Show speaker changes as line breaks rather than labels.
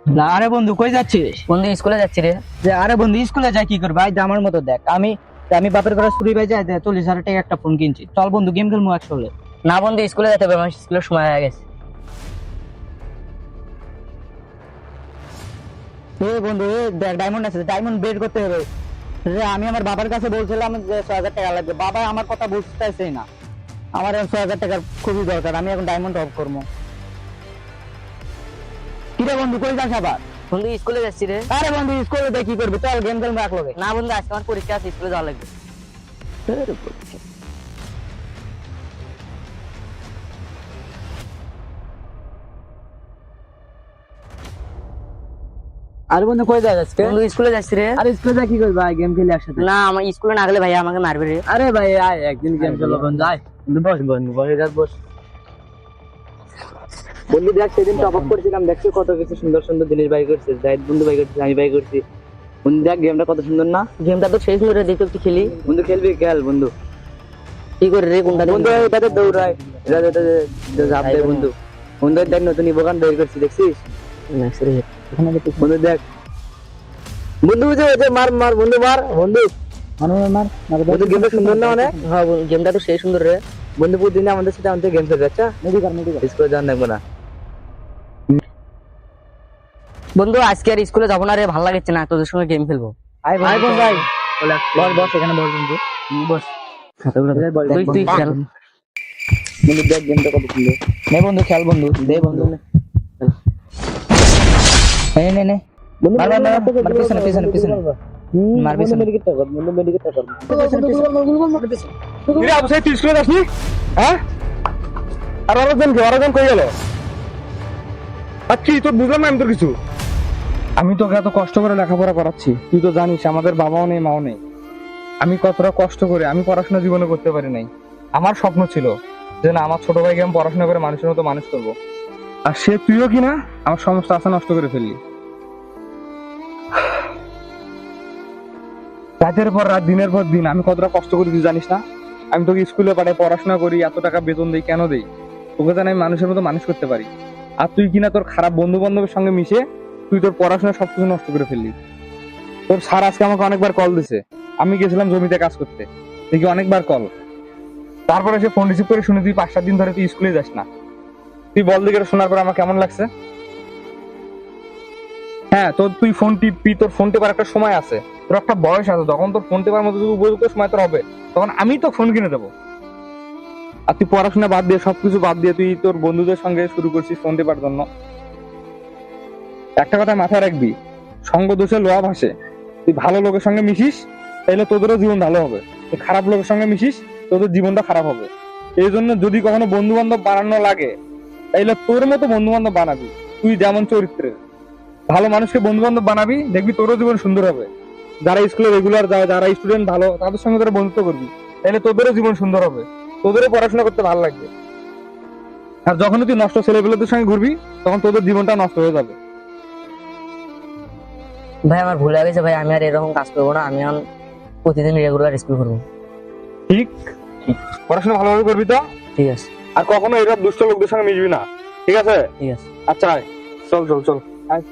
না আরে বন্ধু কই যাচ্ছিস?
বন্ধু স্কুলে যাচ্ছি রে।
যে আরে বন্ধু স্কুলে যাই কি করবি? ভাই আমার মতো দেখ, আমি বাপের ঘরে চুরি ভাই যাই 40,000 টাকা একটা ফোন কিনছি। চল বন্ধু গেম খেলবো একসঙ্গে।
না বন্ধু স্কুলে যেতে হবে, আমার স্কুলের সময় হয়ে গেছে।
বন্ধু দেখ ডায়মন্ড আছে, ডায়মন্ড বের করতে হবে রে। আমি আমার বাবার কাছে বলছিলাম যে 6,000 টাকা লাগবে, বাবা আমার কথা বুঝতেছেই না। আমার 6,000 টাকার খুবই দরকার, আমি এখন ডায়মন্ড অফ করবো। কিরে বন্ধু কই যাস আবার?
বন্ধু স্কুলে যাচ্ছি রে।
আরে বন্ধু স্কুলে দেখ কি করবি, চল গেম খেলবো একলগে।
না বন্ধু আজকে আমার পরীক্ষা আছে, স্কুলে যাওয়া লাগবে।
আরে বন্ধু কই যাস আজকে?
বন্ধু স্কুলে যাচ্ছি রে।
আরে স্কুলে যা কি করবি ভাই, গেম খেলি একসাথে।
না আমার স্কুলে না গেলে ভাইয়া আমাকে মারবে রে।
আরে ভাই আয় একদিন গেম খেলবো বন্ধু, আয় বন্ধু বস বন্ধু বসে যাস বস। বন্ধু দেখ সেদিন টপ আপ করেছিলাম, দেখছি কত কিছু সুন্দর সুন্দর জিনিস বাই করছে, জাহিদ বন্ধু বাই করছে, আমি বাই করছি। বন্ধু দেখ গেমটা কত সুন্দর না?
গেমটা তো শেষ মেরে দেখো একটু খেলি।
বন্ধু খেলবি? খেল বন্ধু।
কি করে রে কোনটা
বন্ধু এটাতে দৌড়ায়, এটাতে ঝাঁপ দেয় বন্ধু। বন্ধু দেখ নতুন ইভোগান বের করছি, দেখছিস? বন্ধু দেখ বন্ধু বুঝে ওই যে মার মার বন্ধু মার বন্ধু বন্ধু গেমটা সুন্দর না অনেক?
হ্যাঁ গেমটা তো সেই সুন্দর রে।
বন্ধু প্রতিদিন আমাদের সাথে আমাদের গেম খেলবে, আচ্ছা? স্কুলে যান দেখবো না।
বন্ধু আজকে আর স্কুলে যাবো না রে, ভালো লাগছে না, তোদের সঙ্গে গেম খেলবো।
আয় ভাই বস বস এখানে বস বন্ধু বস।
তুই খেল।
বন্ধু দেখ গেমটা কত সুন্দর। নে বন্ধু খেল বন্ধু, দে বন্ধু নে নে নে বন্ধু মার মার মার পিছনে পিছনে পিছনে মার পিছনে মেডিকেট কর বন্ধু, মেডিকেট কর
কিরে আবু সাইদ তুই স্কুলে যাসনি? হ্যাঁ, আর আরেকজন কই গেল? আচ্ছা তো বুঝলাম না আমি তোর কিছু। আমি তোকে এত কষ্ট করে লেখাপড়া করাচ্ছি, তুই তো জানিস আমাদের বাবাও নেই মাও নেই। আমি কতটা কষ্ট করে আমি পড়াশোনা জীবনে করতে পারি নাই। আমার স্বপ্ন ছিল যে না আমার ছোট ভাইকে আমি পড়াশোনা করে মানুষের মতো মানুষ করবো, আর সে তুইও কিনা আমার সমস্ত আশা নষ্ট করে ফেললি। রাতের পর রাত দিনের পর দিন আমি কতটা কষ্ট করি তুই জানিস না? আমি তোকে স্কুলে পাঠাই, পড়াশোনা করি, এত টাকা বেতন দেই, কেন দেই? তোকে যেন আমি মানুষের মতো মানুষ করতে পারি। আর তুই কিনা তোর খারাপ বন্ধু বান্ধবের সঙ্গে মিশে তুই তোর পড়াশোনা সবকিছু নষ্ট করে ফেললি। তোর স্যার আজকে আমাকে অনেকবার কল দিছে, আমি গেছিলাম জমিতে কাজ করতে, দেখি অনেকবার কল। তারপরে সে ফোন রিসিভ করে শুনে তুই 5-7 দিন ধরে তুই স্কুলে যাস না। তুই বল দিকে শোনার পর আমার কেমন লাগছে? হ্যাঁ তোর তুই ফোন টিপবি, তোর ফোন টেপার একটা সময় আছে, তোর একটা বয়স আছে, তখন তোর ফোন টেপার মতো উপযুক্ত সময় তোর হবে, তখন আমি তো ফোন কিনে দেবো। আর তুই পড়াশোনা বাদ দিয়ে সবকিছু বাদ দিয়ে তুই তোর বন্ধুদের সঙ্গে শুরু করছিস ফোন টেপার জন্য। একটা কথা মাথায় রাখবি, সঙ্গ দোষে লোহা ভাসে। তুই ভালো লোকের সঙ্গে মিশিস তাহলে তোদেরও জীবন ভালো হবে, তুই খারাপ লোকের সঙ্গে মিশিস তোদের জীবনটা খারাপ হবে। এই জন্য যদি কখনো বন্ধু বান্ধব বানানো লাগে তাইলে তোর মতো বন্ধু বান্ধব বানাবি। তুই যেমন চরিত্রের ভালো মানুষকে বন্ধু বান্ধব বানাবি, দেখবি তোরও জীবন সুন্দর হবে। যারা স্কুলে রেগুলার যায়, যারা স্টুডেন্ট ভালো, তাদের সঙ্গে তোরা বন্ধুত্ব করবি, তাহলে তোদেরও জীবন সুন্দর হবে, তোদেরও পড়াশোনা করতে ভালো লাগবে। আর যখন তুই নষ্ট ছেলেপেলেদের সঙ্গে ঘুরবি তখন তোদের জীবনটা নষ্ট হয়ে যাবে।
ভাই আমার ভুল হয়ে গেছে ভাই, আমি আর এরকম কাজ করবো না, আমি এখন প্রতিদিন রেগুলার স্কুল করবো।
ঠিক, পড়াশোনা ভালোভাবে করবি তো?
ঠিক আছে।
আর কখনো এসব দুষ্ট লোকদের সঙ্গে মিশবি না, ঠিক আছে?
ঠিক আছে।
আচ্ছা আয়, চল চল চল আয়।